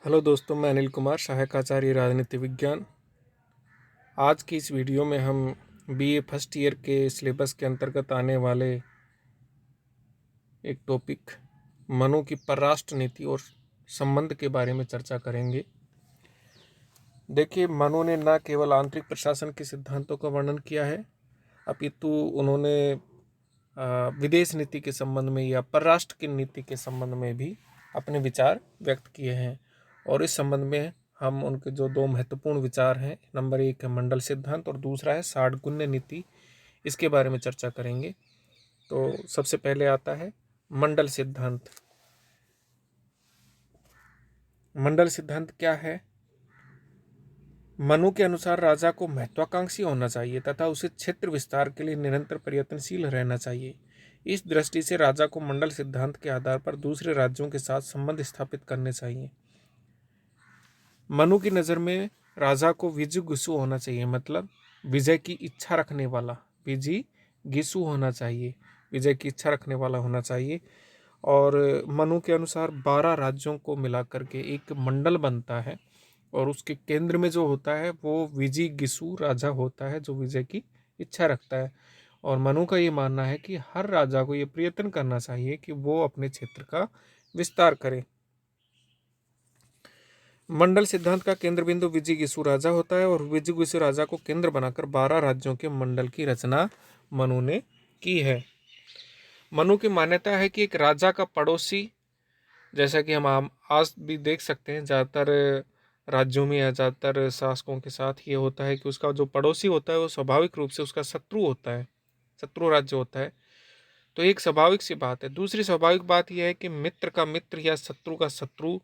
Hello दोस्तों, मैं अनिल कुमार, सहायक आचार्य राजनीति विज्ञान। आज की इस वीडियो में हम बीए फर्स्ट ईयर के सिलेबस के अंतर्गत आने वाले एक टॉपिक मनु की परराष्ट्र नीति और संबंध के बारे में चर्चा करेंगे। देखिए, मनु ने न केवल आंतरिक प्रशासन के सिद्धांतों का वर्णन किया है, अपितु उन्होंने विदेश नीति के संबंध में या परराष्ट्र की नीति के संबंध में भी अपने विचार व्यक्त किए हैं। और इस संबंध में हम उनके जो दो महत्वपूर्ण विचार हैं, नंबर 1 है मंडल सिद्धांत और दूसरा है साठगुण्य नीति, इसके बारे में चर्चा करेंगे। तो सबसे पहले आता है मंडल सिद्धांत। मंडल सिद्धांत क्या है? मनु के अनुसार राजा को महत्वाकांक्षी होना चाहिए तथा उसे क्षेत्र विस्तार के लिए निरंतर प्रयत्नशील रहना चाहिए। इस दृष्टि से राजा को मंडल सिद्धांत के आधार पर दूसरे राज्यों के साथ संबंध स्थापित करने चाहिए। मनु की नज़र में राजा को विजिगिसु होना चाहिए, मतलब विजय की इच्छा रखने वाला, विजिगिसु होना चाहिए, विजय की इच्छा रखने वाला होना चाहिए। और मनु के अनुसार 12 राज्यों को मिलाकर के एक मंडल बनता है और उसके केंद्र में जो होता है वो विजिगिसु राजा होता है, जो विजय की इच्छा रखता है। और मनु का ये मानना है कि हर राजा को ये प्रयत्न करना चाहिए कि वो अपने क्षेत्र का विस्तार करे। मंडल सिद्धांत का केंद्र बिंदु विजिगिसु राजा होता है और विजिगिसु राजा को केंद्र बनाकर 12 राज्यों के मंडल की रचना मनु ने की है। मनु की मान्यता है कि एक राजा का पड़ोसी, जैसा कि हम आज भी देख सकते हैं ज़्यादातर राज्यों में या ज़्यादातर शासकों के साथ ये होता है कि उसका जो पड़ोसी होता है वो स्वाभाविक रूप से उसका शत्रु होता है, शत्रु राज्य होता है। तो एक स्वाभाविक सी बात है। दूसरी स्वाभाविक बात यह है कि मित्र का मित्र या शत्रु का शत्रु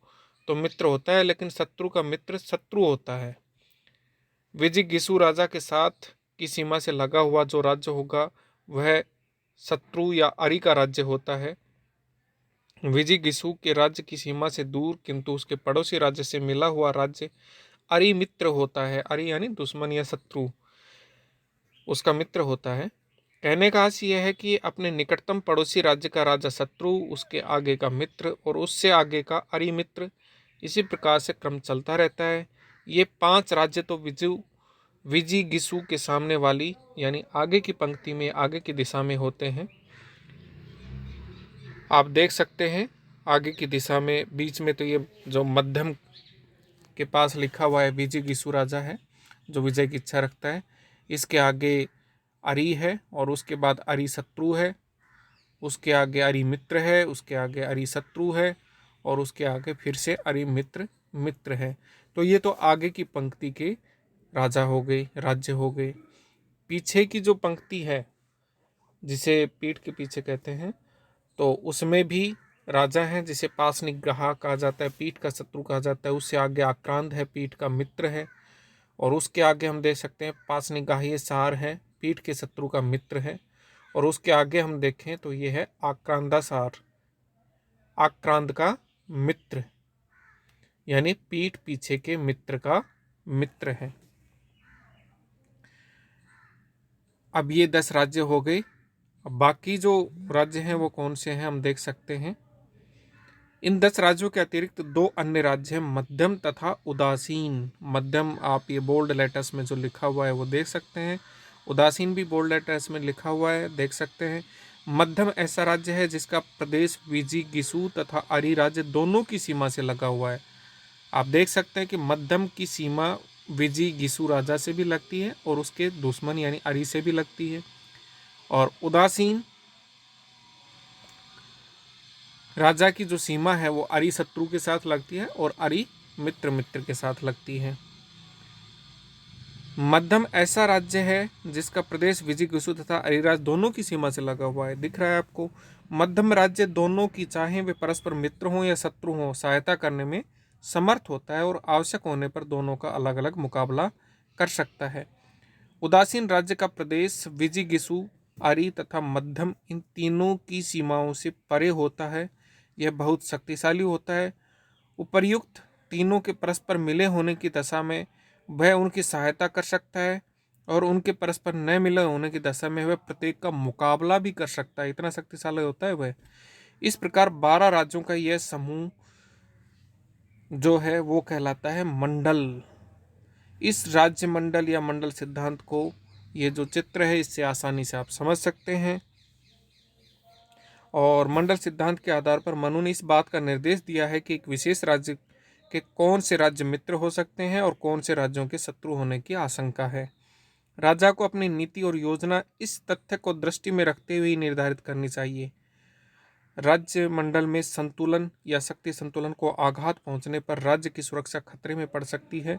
तो मित्र होता है, लेकिन शत्रु का मित्र शत्रु होता है। विजिगिसु राजा के साथ की सीमा से लगा हुआ जो राज्य होगा वह शत्रु या अरि का राज्य होता है। विजिगिसु के राज्य की सीमा से दूर किंतु उसके पड़ोसी राज्य से मिला हुआ राज्य अरि मित्र होता है। अरि यानी दुश्मन या शत्रु, उसका मित्र होता है। कहने का अर्थ यह है कि अपने निकटतम पड़ोसी राज्य का राजा शत्रु, उसके आगे का मित्र और उससे आगे का अरि मित्र, इसी प्रकार से क्रम चलता रहता है। ये 5 राज्य तो विजिगिसु के सामने वाली यानी आगे की पंक्ति में, आगे की दिशा में होते हैं। आप देख सकते हैं आगे की दिशा में बीच में तो ये जो मध्यम के पास लिखा हुआ है विजिगिसु राजा है जो विजय की इच्छा रखता है। इसके आगे अरि है और उसके बाद अरि शत्रु है, उसके आगे अरि मित्र है, उसके आगे अरि शत्रु है और उसके आगे फिर से अरि मित्र है। तो ये तो आगे की पंक्ति के राजा हो गए, राज्य हो गए। पीछे की जो पंक्ति है जिसे पीठ के पीछे कहते हैं, तो उसमें भी राजा हैं जिसे पाशनिग्रह कहा जाता है, पीठ का शत्रु कहा जाता है। उससे आगे आक्रांत है, पीठ का मित्र है। और उसके आगे हम देख सकते हैं पाशनिग्राही सार है, पीठ के शत्रु का मित्र है। और उसके आगे हम देखें तो ये है आक्रांदासार, आक्रांत का मित्र, यानी पीठ पीछे के मित्र का मित्र है। अब ये 10 राज्य हो गए। अब बाकी जो राज्य हैं वो कौन से हैं हम देख सकते हैं। इन 10 राज्यों के अतिरिक्त 2 अन्य राज्य हैं, मध्यम तथा उदासीन। मध्यम आप ये बोल्ड लेटर्स में जो लिखा हुआ है वो देख सकते हैं, उदासीन भी बोल्ड लेटर्स में लिखा हुआ है, देख सकते हैं। मध्यम ऐसा राज्य है जिसका प्रदेश विजिगिसु तथा अरि राज्य दोनों की सीमा से लगा हुआ है। आप देख सकते हैं कि मध्यम की सीमा विजिगिसु राजा से भी लगती है और उसके दुश्मन यानी अरि से भी लगती है। और उदासीन राजा की जो सीमा है वो अरि शत्रु के साथ लगती है और अरि मित्र के साथ लगती है। मध्यम ऐसा राज्य है जिसका प्रदेश विजिगिसु तथा अरिराज दोनों की सीमा से लगा हुआ है, दिख रहा है आपको। मध्यम राज्य दोनों की, चाहे वे परस्पर मित्र हों या शत्रु हों, सहायता करने में समर्थ होता है और आवश्यक होने पर दोनों का अलग अलग मुकाबला कर सकता है। उदासीन राज्य का प्रदेश विजिगिसु, अरि तथा मध्यम इन तीनों की सीमाओं से परे होता है। यह बहुत शक्तिशाली होता है। उपर्युक्त तीनों के परस्पर मिले होने की दशा में वह उनकी सहायता कर सकता है और उनके परस्पर न मिले होने की दशा में वह प्रत्येक का मुकाबला भी कर सकता है, इतना शक्तिशाली होता है वह। इस प्रकार 12 राज्यों का यह समूह जो है वो कहलाता है मंडल। इस राज्य मंडल या मंडल सिद्धांत को, ये जो चित्र है इससे आसानी से आप समझ सकते हैं। और मंडल सिद्धांत के आधार पर मनु ने इस बात का निर्देश दिया है कि एक विशेष राज्य के कौन से राज्य मित्र हो सकते हैं और कौन से राज्यों के शत्रु होने की आशंका है। राजा को अपनी नीति और योजना इस तथ्य को दृष्टि में रखते हुए निर्धारित करनी चाहिए। राज्य मंडल में संतुलन या शक्ति संतुलन को आघात पहुंचने पर राज्य की सुरक्षा खतरे में पड़ सकती है।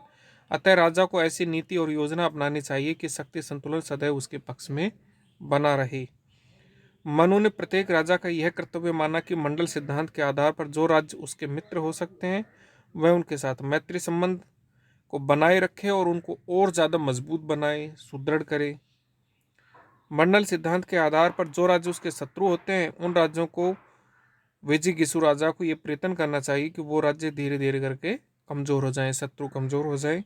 अतः राजा को ऐसी नीति और योजना अपनानी चाहिए कि शक्ति संतुलन सदैव उसके पक्ष में बना रहे। मनु ने प्रत्येक राजा का यह कर्तव्य माना कि मंडल सिद्धांत के आधार पर जो राज्य उसके मित्र हो सकते हैं वह उनके साथ मैत्री संबंध को बनाए रखे और उनको और ज़्यादा मजबूत बनाए, सुदृढ़ करे। मंडल सिद्धांत के आधार पर जो राज्य उसके शत्रु होते हैं उन राज्यों को विजिगीषु राजा को यह प्रयत्न करना चाहिए कि वो राज्य धीरे धीरे करके कमजोर हो जाएं, शत्रु कमजोर हो जाए,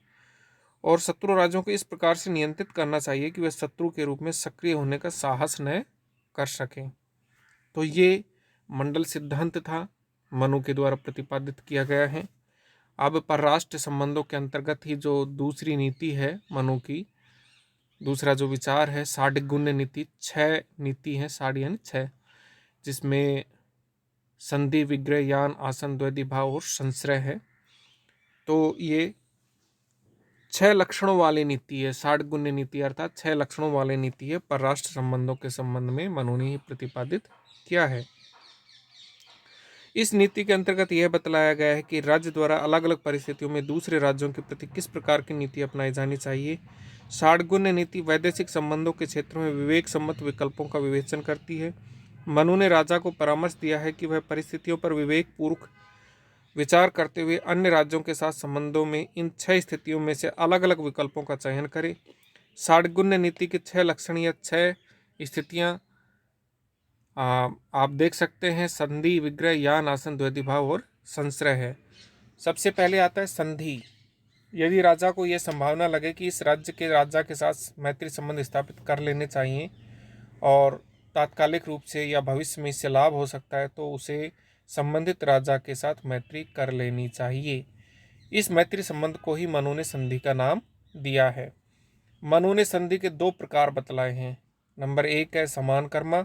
और शत्रु राज्यों को इस प्रकार से नियंत्रित करना चाहिए कि वे शत्रु के रूप में सक्रिय होने का साहस न कर सकें। तो ये मंडल सिद्धांत था, मनु के द्वारा प्रतिपादित किया गया है। अब परराष्ट्र संबंधों के अंतर्गत ही जो दूसरी नीति है मनु की, दूसरा जो विचार है साड्गुण्य नीति, 6 नीति है, साड़ी यानी 6, जिसमें संधि, विग्रह, यान, आसन, द्वैधी भाव और संश्रय है। तो ये 6 लक्षणों वाली नीति है, साड्गुण्य नीति अर्थात 6 लक्षणों वाली नीति है। परराष्ट्र संबंधों के संबंध में मनु ने प्रतिपादित किया है। इस नीति के अंतर्गत यह बतलाया गया है कि राज्य द्वारा अलग अलग परिस्थितियों में दूसरे राज्यों के प्रति किस प्रकार की नीति अपनाई जानी चाहिए। साड्गुण्य नीति वैदेशिक संबंधों के क्षेत्र में विवेक सम्मत विकल्पों का विवेचन करती है। मनु ने राजा को परामर्श दिया है कि वह परिस्थितियों पर विवेक पूर्वक विचार करते हुए अन्य राज्यों के साथ संबंधों में इन 6 स्थितियों में से अलग अलग विकल्पों का चयन करे। साड्गुण्य नीति के 6 लक्षण या 6 स्थितियां आप देख सकते हैं, संधि, विग्रह, यान, आसन, द्वैधी भाव और संश्रय है। सबसे पहले आता है संधि। यदि राजा को यह संभावना लगे कि इस राज्य के राजा के साथ मैत्री संबंध स्थापित कर लेने चाहिए और तात्कालिक रूप से या भविष्य में इससे लाभ हो सकता है, तो उसे संबंधित राजा के साथ मैत्री कर लेनी चाहिए। इस मैत्री संबंध को ही मनु ने संधि का नाम दिया है। मनु ने संधि के 2 प्रकार बतलाए हैं। नंबर 1 है समान कर्मा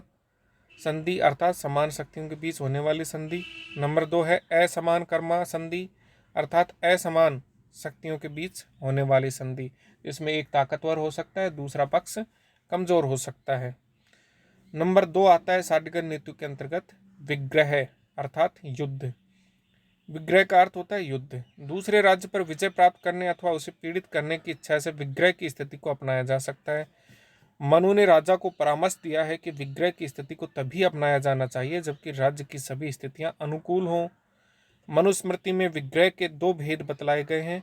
संधि अर्थात समान शक्तियों के बीच होने वाली संधि। नंबर 2 है असमान कर्मा संधि अर्थात असमान शक्तियों के बीच होने वाली संधि, इसमें एक ताकतवर हो सकता है, दूसरा पक्ष कमजोर हो सकता है। नंबर 2 आता है साड्गुण्य नीति के अंतर्गत विग्रह अर्थात युद्ध। विग्रह का अर्थ होता है युद्ध। दूसरे राज्य पर विजय प्राप्त करने अथवा उसे पीड़ित करने की इच्छा से विग्रह की स्थिति को अपनाया जा सकता है। मनु ने राजा को परामर्श दिया है कि विग्रह की स्थिति को तभी अपनाया जाना चाहिए जबकि राज्य की सभी स्थितियां अनुकूल हों। मनुस्मृति में विग्रह के 2 भेद बतलाए गए हैं।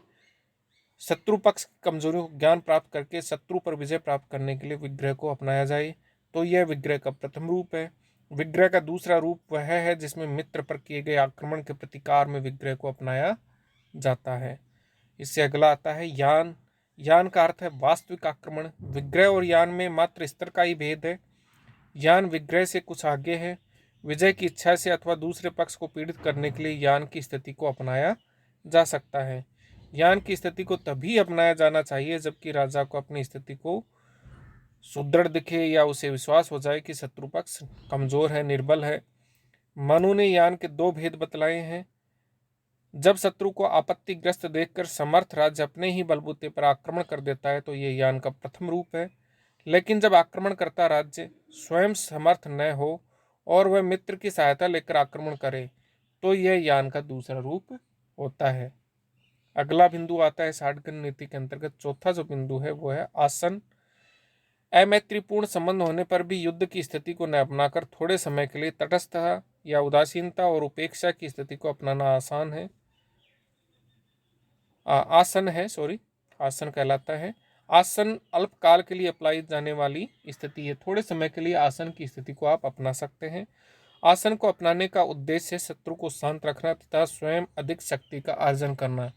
शत्रु पक्ष की कमजोरियों को ज्ञान प्राप्त करके शत्रु पर विजय प्राप्त करने के लिए विग्रह को अपनाया जाए, तो यह विग्रह का प्रथम रूप है। विग्रह का दूसरा रूप वह है जिसमें मित्र पर किए गए आक्रमण के प्रतिकार में विग्रह को अपनाया जाता है। इससे अगला आता है यान। यान का अर्थ है वास्तविक आक्रमण। विग्रह और यान में मात्र स्तर का ही भेद है। यान विग्रह से कुछ आगे है। विजय की इच्छा से अथवा दूसरे पक्ष को पीड़ित करने के लिए यान की स्थिति को अपनाया जा सकता है। यान की स्थिति को तभी अपनाया जाना चाहिए जबकि राजा को अपनी स्थिति को सुदृढ़ दिखे या उसे विश्वास हो जाए कि शत्रु पक्ष कमजोर है, निर्बल है। मनु ने यान के 2 भेद बतलाए हैं। जब शत्रु को आपत्तिग्रस्त देखकर समर्थ राज्य अपने ही बलबूते पर आक्रमण कर देता है तो ये यान का प्रथम रूप है। लेकिन जब आक्रमण करता राज्य स्वयं समर्थ न हो और वह मित्र की सहायता लेकर आक्रमण करे तो यह यान का दूसरा रूप होता है। अगला बिंदु आता है साड्गुण्य नीति के अंतर्गत चौथा जो बिंदु है वो है आसन। अमैत्रीपूर्ण संबंध होने पर भी युद्ध की स्थिति को न अपनाकर थोड़े समय के लिए तटस्थता या उदासीनता और उपेक्षा की स्थिति को अपनाना आसन कहलाता है। आसन अल्पकाल के लिए अप्लाई जाने वाली स्थिति है। थोड़े समय के लिए आसन की स्थिति को आप अपना सकते हैं। आसन को अपनाने का उद्देश्य शत्रु को शांत रखना तथा स्वयं अधिक शक्ति का अर्जन करना।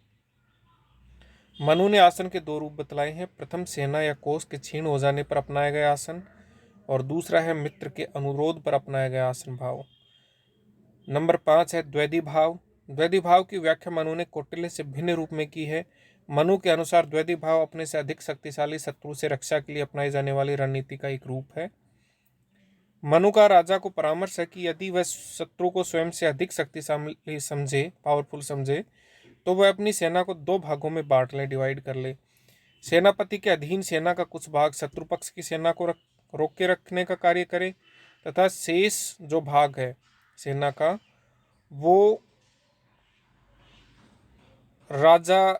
मनु ने आसन के 2 रूप बतलाए हैं। प्रथम सेना या कोष के क्षीण हो जाने पर अपनाया गया आसन और दूसरा है मित्र के अनुरोध पर अपनाया गया आसन भाव। नंबर 5 है द्वैधी भाव। द्वैधी भाव की व्याख्या मनु ने कौटिल्य से भिन्न रूप में की है। मनु के अनुसार द्वैधी भाव अपने से अधिक शक्तिशाली शत्रु से रक्षा के लिए अपनाई जाने वाली रणनीति का एक रूप है। मनु का राजा को परामर्श है कि यदि वह शत्रु को स्वयं से अधिक शक्तिशाली समझे, पावरफुल समझे, तो वह अपनी सेना को दो भागों में बांट ले, डिवाइड कर ले। सेनापति के अधीन सेना का कुछ भाग शत्रु पक्ष की सेना को रोक के रखने का कार्य करे तथा शेष जो भाग है सेना का वो राजा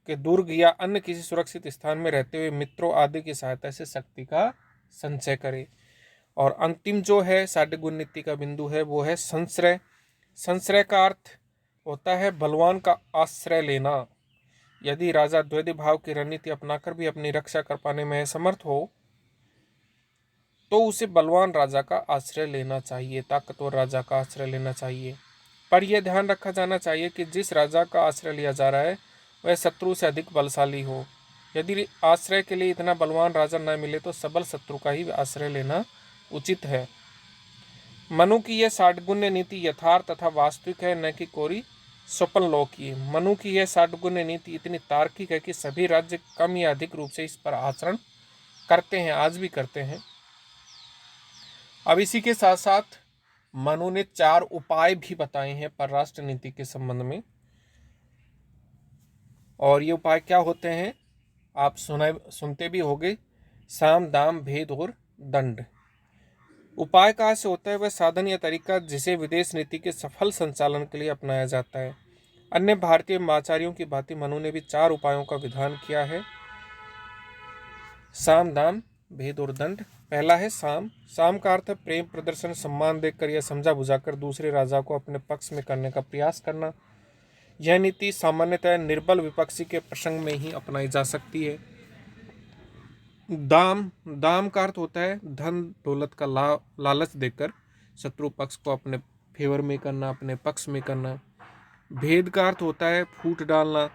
के दुर्ग या अन्य किसी सुरक्षित स्थान में रहते हुए मित्रों आदि की सहायता से शक्ति का संचय करे। और अंतिम जो है साड्य नीति का बिंदु है वो है संश्रय। संश्रय का अर्थ होता है बलवान का आश्रय लेना। यदि राजा द्वैध भाव की रणनीति अपनाकर भी अपनी रक्षा कर पाने में असमर्थ हो तो उसे बलवान राजा का आश्रय लेना चाहिए, ताकतवर राजा का आश्रय लेना चाहिए। पर यह ध्यान रखा जाना चाहिए कि जिस राजा का आश्रय लिया जा रहा है वह शत्रु से अधिक बलशाली हो। यदि आश्रय के लिए इतना बलवान राजा न मिले तो सबल शत्रु का ही आश्रय लेना उचित है। मनु की यह षाटगुण्य नीति यथार्थ तथा वास्तविक है, न कि कोरी स्वप्न लोक की। मनु की यह षाटगुण्य नीति इतनी तार्किक है कि सभी राज्य कम या अधिक रूप से इस पर आचरण करते हैं, आज भी करते हैं। अब इसी के साथ साथ मनु ने 4 उपाय भी बताए हैं परराष्ट्र नीति के संबंध में। और ये उपाय क्या होते हैं आप सुनते भी होंगे, साम दाम भेद और दंड। उपाय कहाँ से होता है? वह साधन या तरीका जिसे विदेश नीति के सफल संचालन के लिए अपनाया जाता है। अन्य भारतीय आचार्यों की भांति मनु ने भी 4 उपायों का विधान किया है, साम दाम भेद और दंड। पहला है साम। साम का अर्थ है प्रेम प्रदर्शन, सम्मान देकर या समझा बुझाकर दूसरे राजा को अपने पक्ष में करने का प्रयास करना। यह नीति सामान्यतः निर्बल विपक्षी के प्रसंग में ही अपनाई जा सकती है। दाम। दाम का अर्थ होता है धन दौलत का लालच देकर शत्रु पक्ष को अपने फेवर में करना, अपने पक्ष में करना। भेद का अर्थ होता है फूट डालना।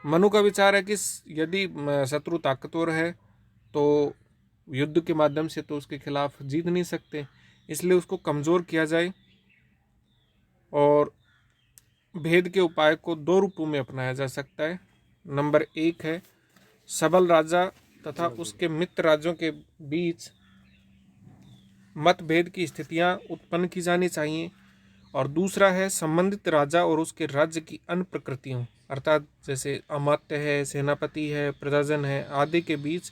मनु का विचार है कि यदि शत्रु ताकतवर है तो युद्ध के माध्यम से तो उसके खिलाफ जीत नहीं सकते, इसलिए उसको कमज़ोर किया जाए। और भेद के उपाय को 2 रूपों में अपनाया जा सकता है। नंबर 1 है सबल राजा तथा उसके मित्र राज्यों के बीच मतभेद की स्थितियां उत्पन्न की जानी चाहिए। और दूसरा है संबंधित राजा और उसके राज्य की अन्य प्रकृतियों, अर्थात जैसे अमात्य है, सेनापति है, प्रजाजन है आदि के बीच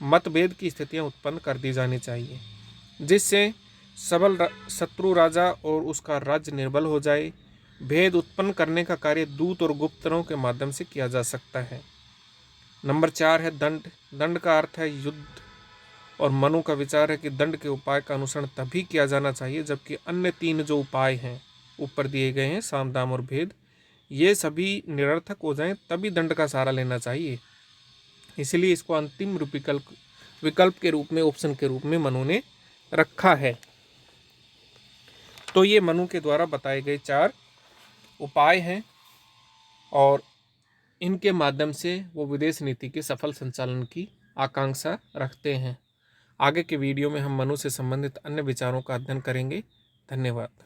मतभेद की स्थितियां उत्पन्न कर दी जानी चाहिए, जिससे सबल शत्रु राजा और उसका राज्य निर्बल हो जाए। भेद उत्पन्न करने का कार्य दूत और गुप्तरों के माध्यम से किया जा सकता है। नंबर 4 है दंड। दंड का अर्थ है युद्ध। और मनु का विचार है कि दंड के उपाय का अनुसरण तभी किया जाना चाहिए जबकि अन्य 3 जो उपाय हैं ऊपर दिए गए हैं, साम दाम और भेद, ये सभी निरर्थक हो जाएं तभी दंड का सहारा लेना चाहिए। इसलिए इसको अंतिम विकल्प के रूप में, ऑप्शन के रूप में मनु ने रखा है। तो ये मनु के द्वारा बताए गए 4 उपाय हैं और इनके माध्यम से वो विदेश नीति के सफल संचालन की आकांक्षा रखते हैं। आगे के वीडियो में हम मनु से संबंधित अन्य विचारों का अध्ययन करेंगे। धन्यवाद।